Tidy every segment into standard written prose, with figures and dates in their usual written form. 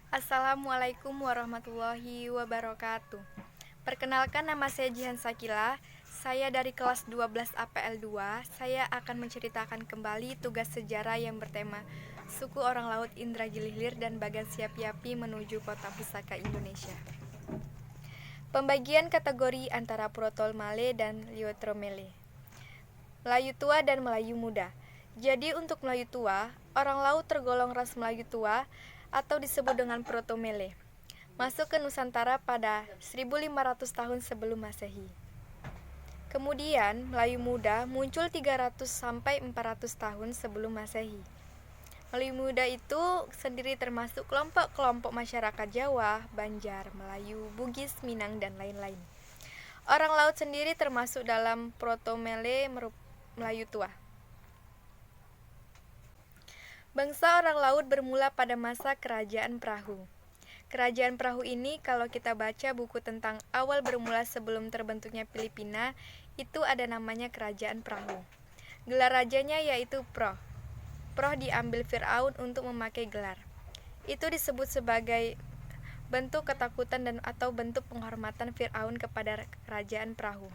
Assalamualaikum warahmatullahi wabarakatuh. Perkenalkan, nama saya Jihan Sakila. Saya dari kelas 12 APL 2. Saya akan menceritakan kembali tugas sejarah yang bertema Suku Orang Laut Indragili Hilir dan Bagan Siapi-Api menuju Kota Pusaka Indonesia. Pembagian kategori antara Protol Male dan Liotro Male. Melayu tua dan Melayu muda. Jadi untuk Melayu tua, orang laut tergolong ras Melayu tua atau disebut dengan Proto-Male. Masuk ke Nusantara pada 1500 tahun sebelum Masehi. Kemudian, Melayu muda muncul 300 sampai 400 tahun sebelum Masehi. Melayu muda itu sendiri termasuk kelompok-kelompok masyarakat Jawa, Banjar, Melayu, Bugis, Minang, dan lain-lain. Orang laut sendiri termasuk dalam Proto-Male Melayu tua. Bangsa orang laut bermula pada masa Kerajaan Perahu. Kerajaan Perahu ini kalau kita baca buku tentang awal bermula sebelum terbentuknya Filipina, itu ada namanya Kerajaan Perahu. Gelar rajanya yaitu Proh. Proh diambil Fir'aun untuk memakai gelar. Itu disebut sebagai bentuk ketakutan dan atau bentuk penghormatan Fir'aun kepada Kerajaan Perahu.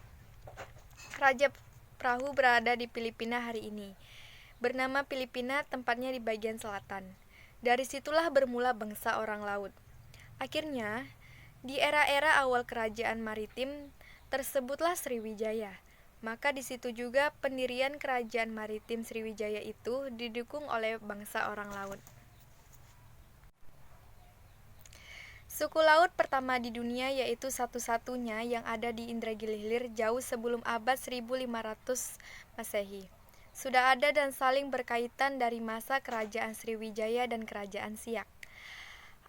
Raja Perahu berada di Filipina hari ini. Bernama Filipina, tempatnya di bagian selatan. Dari situlah bermula bangsa orang laut. Akhirnya, di era-era awal kerajaan maritim tersebutlah Sriwijaya. Maka di situ juga pendirian kerajaan maritim Sriwijaya itu didukung oleh bangsa orang laut. Suku laut pertama di dunia yaitu satu-satunya yang ada di Indragili Hilir jauh sebelum abad 1500 Masehi. Sudah ada dan saling berkaitan dari masa kerajaan Sriwijaya dan kerajaan Siak.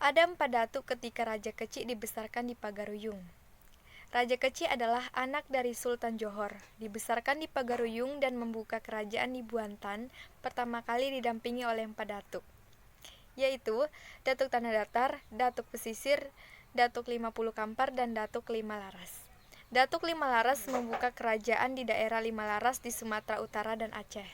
Ada 4 datuk ketika Raja Kecik dibesarkan di Pagaruyung. Raja Kecik adalah anak dari Sultan Johor, dibesarkan di Pagaruyung dan membuka kerajaan di Buantan pertama kali didampingi oleh 4 datuk, yaitu Datuk Tanah Datar, Datuk Pesisir, Datuk 50 Kampar, dan Datuk 5 Laras. Datuk 5 Laras membuka kerajaan di daerah 5 Laras di Sumatera Utara dan Aceh.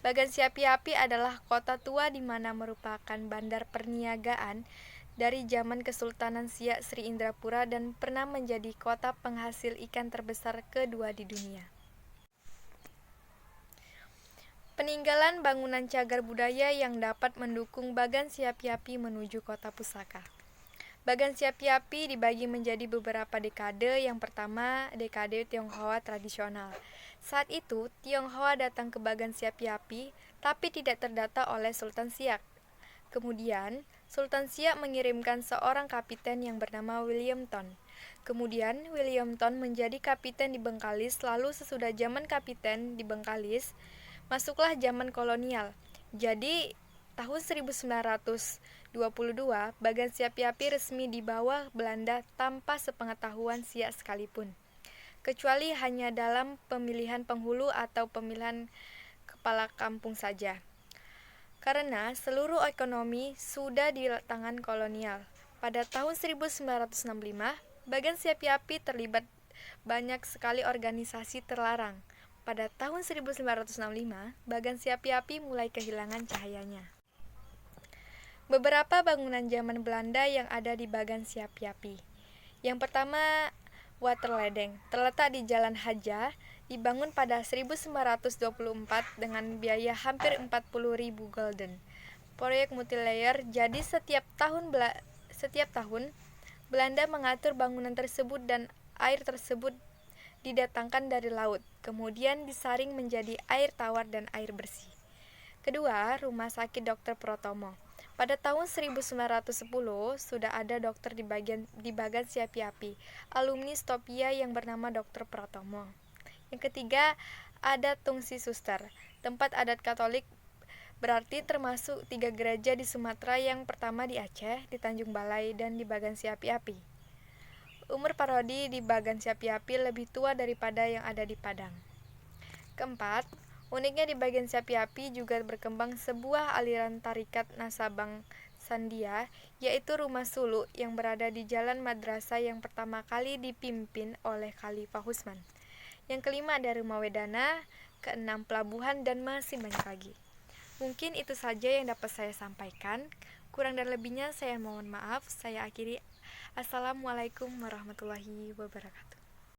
Bagan Siapi-Api adalah kota tua di mana merupakan bandar perniagaan dari zaman Kesultanan Siak Sri Indrapura dan pernah menjadi kota penghasil ikan terbesar kedua di dunia. Peninggalan bangunan cagar budaya yang dapat mendukung Bagan Siapi-Api menuju Kota Pusaka. Bagan Siapi-Api dibagi menjadi beberapa dekade. Yang pertama, dekade Tionghoa tradisional. Saat itu, Tionghoa datang ke Bagan Siapi-Api, tapi tidak terdata oleh Sultan Siak. Kemudian, Sultan Siak mengirimkan seorang kapiten yang bernama William Ton. Kemudian, William Ton menjadi kapiten di Bengkalis, lalu sesudah zaman kapiten di Bengkalis, masuklah zaman kolonial. Jadi, tahun 1922, Bagan Siapi-Api resmi di bawah Belanda tanpa sepengetahuan Siak sekalipun, kecuali hanya dalam pemilihan penghulu atau pemilihan kepala kampung saja. Karena seluruh ekonomi sudah di tangan kolonial. Pada tahun 1965, Bagan Siapi-Api terlibat banyak sekali organisasi terlarang. Pada tahun 1965, Bagan Siapi-Api mulai kehilangan cahayanya. Beberapa bangunan zaman Belanda yang ada di Bagan Siapi-Api. Yang pertama, Waterledeng, terletak di Jalan Haja, dibangun pada 1924 dengan biaya hampir 40.000 gulden. Proyek multilayer, jadi setiap tahun Belanda mengatur bangunan tersebut dan air tersebut didatangkan dari laut, kemudian disaring menjadi air tawar dan air bersih. Kedua, Rumah Sakit Dr. Protomo. Pada tahun 1910 sudah ada dokter di Bagan Siapi-Api, alumni Stopia yang bernama Dr. Protomo. Yang ketiga, ada Tungsi Suster, tempat adat Katolik, berarti termasuk 3 gereja di Sumatera, yang pertama di Aceh, di Tanjung Balai, dan di Bagan Siapi-Api. Umur parodi di Bagan Siapi-Api lebih tua daripada yang ada di Padang. Keempat, uniknya di Bagan Siapi-Api juga berkembang sebuah aliran tarikat Nasabang Sandia, yaitu Rumah Suluk yang berada di Jalan Madrasah yang pertama kali dipimpin oleh Khalifah Husman. Yang kelima ada Rumah Wedana, keenam pelabuhan, dan masih banyak lagi. Mungkin itu saja yang dapat saya sampaikan. Kurang dan lebihnya saya mohon maaf. Saya akhiri. Assalamualaikum warahmatullahi wabarakatuh.